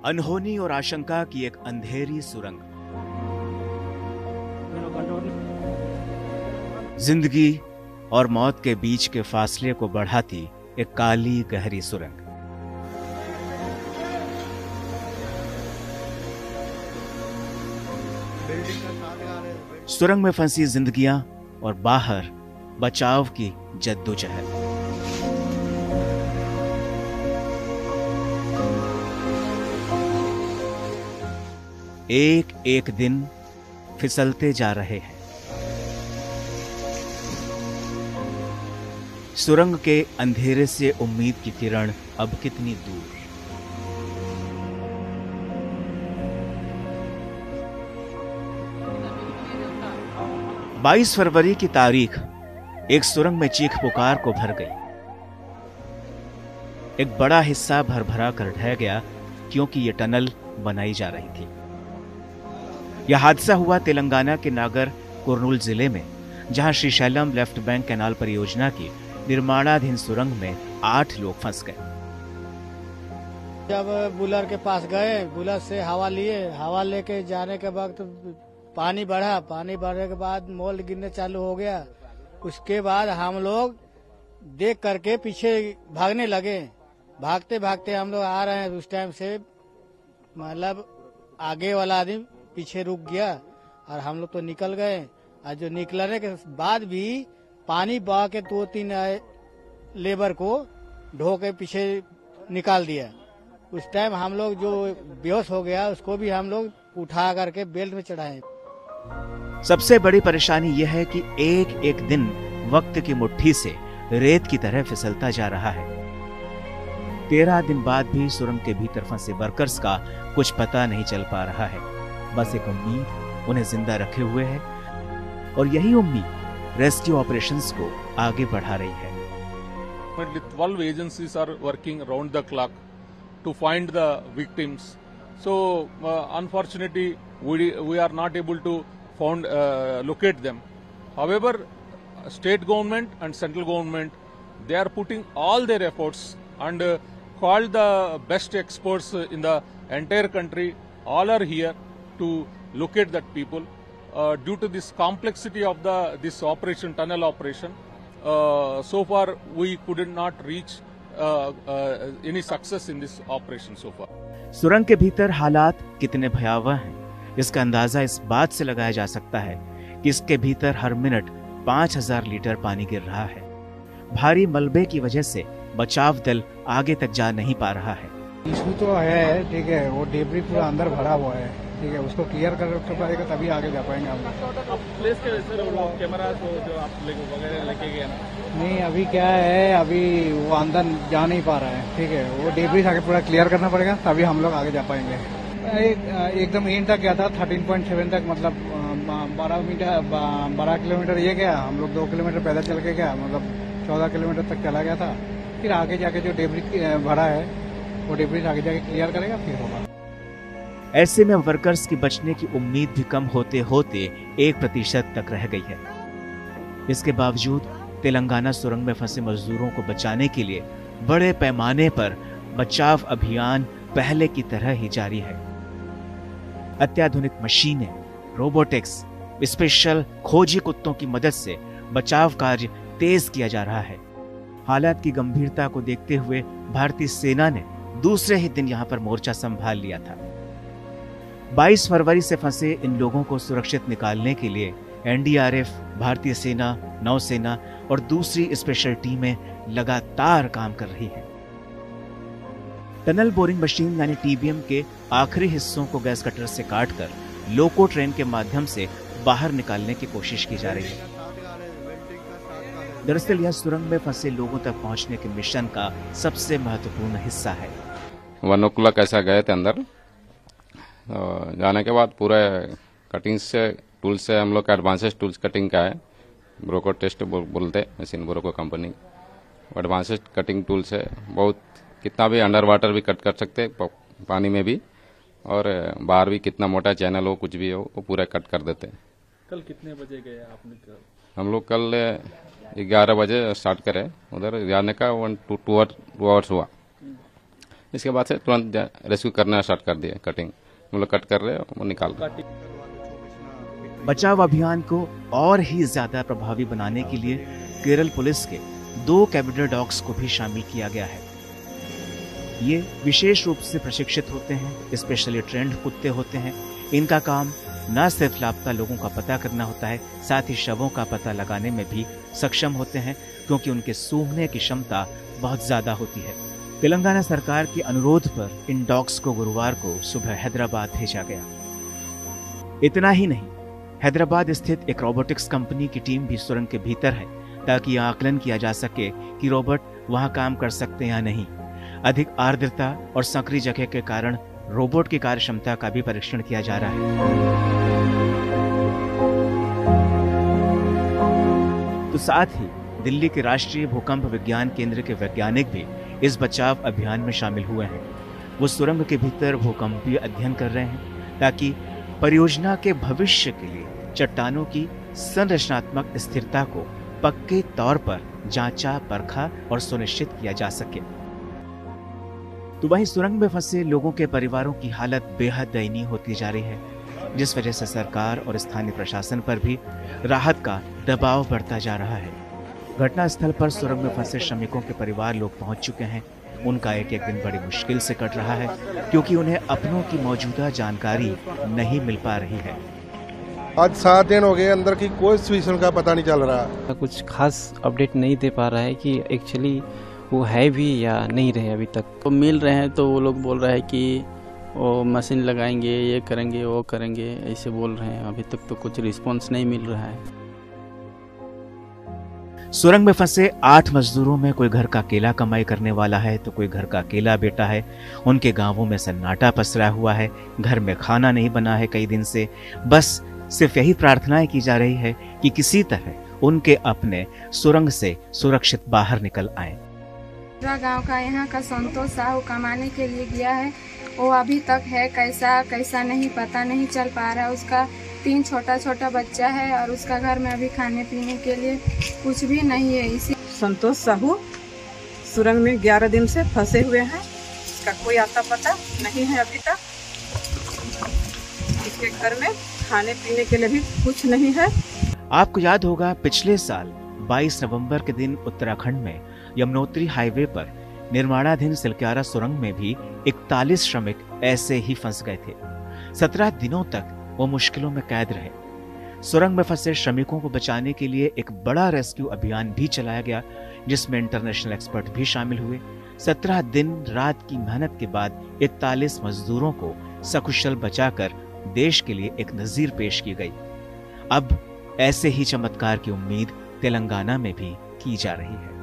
अनहोनी और आशंका की एक अंधेरी सुरंग। जिंदगी और मौत के बीच के फासले को बढ़ाती एक काली गहरी सुरंग। सुरंग में फंसी जिंदगियां और बाहर बचाव की जद्दोजहद। एक एक दिन फिसलते जा रहे हैं। सुरंग के अंधेरे से उम्मीद की किरण अब कितनी दूर। बाईस फरवरी की तारीख एक सुरंग में चीख पुकार को भर गई। एक बड़ा हिस्सा भर कर ढह गया क्योंकि यह टनल बनाई जा रही थी। यह हादसा हुआ तेलंगाना के नागर कुर्नूल जिले में, जहां श्रीशैलम लेफ्ट बैंक कैनाल परियोजना की निर्माणाधीन सुरंग में 8 लोग फंस गए। जब बुलर के पास गए, बुलर से हवा लिए, हवा लेके जाने के वक्त पानी बढ़ा। पानी बढ़ने के बाद मोल गिरने चालू हो गया। उसके बाद हम लोग देख करके पीछे भागने लगे। भागते भागते हम लोग आ रहे हैं। उस टाइम से मतलब आगे वाला आदमी पीछे रुक गया और हम लोग तो निकल गए। और जो निकलने के बाद भी पानी बहा के 2-3 लेबर को ढो के पीछे निकाल दिया। उस टाइम हम लोग जो बेहोश हो गया उसको भी हम लोग उठा करके बेल्ट में चढ़ाए। सबसे बड़ी परेशानी यह है कि एक एक दिन वक्त की मुट्ठी से रेत की तरह फिसलता जा रहा है। 13 दिन बाद भी सुरंग के भीतर फंसे वर्कर्स का कुछ पता नहीं चल पा रहा है। बस एक उम्मीद उन्हें जिंदा रखे हुए है और यही उम्मीद रेस्क्यू ऑपरेशंस को आगे बढ़ा रही है। 12 agencies are working round the clock to find the victims. So unfortunately we are not able to locate them. However, state government and central government, they are putting all their efforts and called the best experts in the entire country. All are here to locate that people. Due to this complexity of this operation, tunnel operation, so far we could not reach any success in this operation so far. सुरंग के भीतर हालात कितने भयावह हैं, इसका अंदाजा इस बात से लगाया जा सकता है कि इसके भीतर हर मिनट 5000 लीटर पानी गिर रहा है। भारी मलबे की वजह से बचाव दल आगे तक जा नहीं पा रहा है। इशू तो है, ठीक है, वो डेब्री पूरा अंदर भरा हुआ है, ठीक है, उसको क्लियर कर पाएगा तभी आगे जा पाएंगे हम लोग। प्लेस के कैमरा जो आप वगैरह लेके गए ना? नहीं, अभी क्या है, अभी वो अंदर जा नहीं पा रहा है, ठीक है, वो डेब्री आगे पूरा क्लियर करना पड़ेगा तभी हम लोग आगे जा पाएंगे। एकदम एंड तक गया था, 13.7 तक, मतलब 12 किलोमीटर ये गया। हम लोग 2 किलोमीटर पैदल चल के गया, मतलब 14 किलोमीटर तक चला गया था। फिर आगे जाके जो डेब्री भरा है वो डेब्री आगे जाके क्लियर करेगा, फिर होगा। ऐसे में वर्कर्स की बचने की उम्मीद भी कम होते होते 1% तक रह गई है। इसके बावजूद तेलंगाना सुरंग में फंसे मजदूरों को बचाने के लिए बड़े पैमाने पर बचाव अभियान पहले की तरह ही जारी है। अत्याधुनिक मशीनें, रोबोटिक्स, स्पेशल खोजी कुत्तों की मदद से बचाव कार्य तेज किया जा रहा है। हालात की गंभीरता को देखते हुए भारतीय सेना ने दूसरे ही दिन यहां पर मोर्चा संभाल लिया था। 22 फरवरी से फंसे इन लोगों को सुरक्षित निकालने के लिए एनडीआरएफ, भारतीय सेना, नौसेना और दूसरी स्पेशल टीमें लगातार काम कर रही हैं। टनल बोरिंग मशीन यानी टीबीएम के आखिरी हिस्सों को गैस कटर से काटकर लोको ट्रेन के माध्यम से बाहर निकालने की कोशिश की जा रही है। दरअसल यह सुरंग में फंसे लोगों तक पहुंचने के मिशन का सबसे महत्वपूर्ण हिस्सा है। 1 o'clock ऐसा गए थे अंदर। जाने के बाद पूरे कटिंग से टूल से हम लोग का एडवांसेस टूल्स कटिंग का है, ब्रोको टेस्ट बोलते machine, Broco company advances cutting tool से बहुत कितना भी अंडर वाटर भी कट कर सकते, पानी में भी, और बाहर भी कितना मोटा चैनल हो, कुछ भी हो, वो पूरा कट कर देते। कल कितने बजे गए आपने? हम लोग कल 11 बजे स्टार्ट करे, उधर जाने का 2 आवर्स हुआ। इसके बाद से तुरंत रेस्क्यू करना स्टार्ट कर दिया। कटिंग हम लोग कट कर रहे हैं, वो निकाल रहे हैं। बचाव अभियान को और ही ज्यादा प्रभावी बनाने के लिए केरल पुलिस के 2 कैबिनेट डॉग्स को भी शामिल किया गया है। ये विशेष रूप से प्रशिक्षित होते हैं, स्पेशली ट्रेंड कुत्ते होते हैं। इनका काम न सिर्फ लापता लोगों का पता करना होता है, साथ ही शवों का पता लगाने में भी सक्षम होते हैं, क्योंकि उनके सूंघने की क्षमता बहुत ज्यादा होती है। तेलंगाना सरकार के अनुरोध पर इन डॉग्स को गुरुवार को सुबह हैदराबाद भेजा गया। इतना ही नहीं, हैदराबाद स्थित एक रोबोटिक्स कंपनी की टीम भी सुरंग के भीतर है, ताकि यह आकलन किया जा सके कि रोबोट वहां काम कर सकते हैं या नहीं। अधिक आर्द्रता और संकरी जगह के कारण रोबोट की कार्य क्षमता का भी परीक्षण किया जा रहा है। तो साथ ही दिल्ली के राष्ट्रीय भूकंप विज्ञान केंद्र के वैज्ञानिक भी इस बचाव अभियान में शामिल हुए हैं। वो सुरंग के भीतर भूकंपीय अध्ययन कर रहे हैं, ताकि परियोजना के भविष्य के लिए चट्टानों की संरचनात्मक स्थिरता को पक्के तौर पर जांचा, परखा और सुनिश्चित किया जा सके। तो वहीं सुरंग में फंसे लोगों के परिवारों की हालत बेहद दयनीय होती जा रही है, जिस वजह से सरकार और स्थानीय प्रशासन पर भी राहत का दबाव बढ़ता जा रहा है। घटनास्थल पर सुरंग में फंसे श्रमिकों के परिवार लोग पहुंच चुके हैं। उनका एक एक दिन बड़ी मुश्किल से कट रहा है, क्योंकि उन्हें अपनों की मौजूदा जानकारी नहीं मिल पा रही है। आज 7 दिन हो गए, अंदर की कोई सिचुएशन का पता नहीं चल रहा। कुछ खास अपडेट नहीं दे पा रहा है कि एक्चुअली वो है भी या नहीं रहे अभी तक। तो मिल रहे हैं तो वो लोग बोल रहे हैं कि वो मशीन लगाएंगे, ये करेंगे, वो करेंगे, ऐसे बोल रहे हैं। अभी तक तो कुछ रिस्पॉन्स नहीं मिल रहा है। सुरंग में फंसे 8 मजदूरों में कोई घर का अकेला कमाई करने वाला है, तो कोई घर का अकेला बेटा है। उनके गांवों में सन्नाटा पसरा हुआ है, घर में खाना नहीं बना है कई दिन से। बस सिर्फ यही प्रार्थनाएं की जा रही है कि किसी तरह उनके अपने सुरंग से सुरक्षित बाहर निकल आए। गांव का यहाँ का संतोष साहू कमाने के लिए गया है, वो अभी तक है कैसा नहीं पता नहीं चल पा रहा है। उसका 3 छोटा बच्चा है और उसका घर में अभी खाने पीने के लिए कुछ भी नहीं है। इसी संतोष साहू सुरंग में 11 दिन से फंसे हुए हैं। इसका कोई आता पता नहीं है अभी तक। इसके घर में खाने पीने के लिए भी कुछ नहीं है। आपको याद होगा, पिछले साल 22 नवंबर के दिन उत्तराखंड में यमुनोत्री हाईवे पर निर्माणाधीन सिलक्यारा सुरंग में भी 41 श्रमिक ऐसे ही फंस गए थे। 17 दिनों तक वो मुश्किलों में कैद रहे। सुरंग में फंसे श्रमिकों को बचाने के लिए एक बड़ा रेस्क्यू अभियान भी चलाया गया, जिसमें इंटरनेशनल एक्सपर्ट भी शामिल हुए। 17 दिन रात की मेहनत के बाद 41 मजदूरों को सकुशल बचाकर देश के लिए एक नजीर पेश की गई। अब ऐसे ही चमत्कार की उम्मीद तेलंगाना में भी की जा रही है।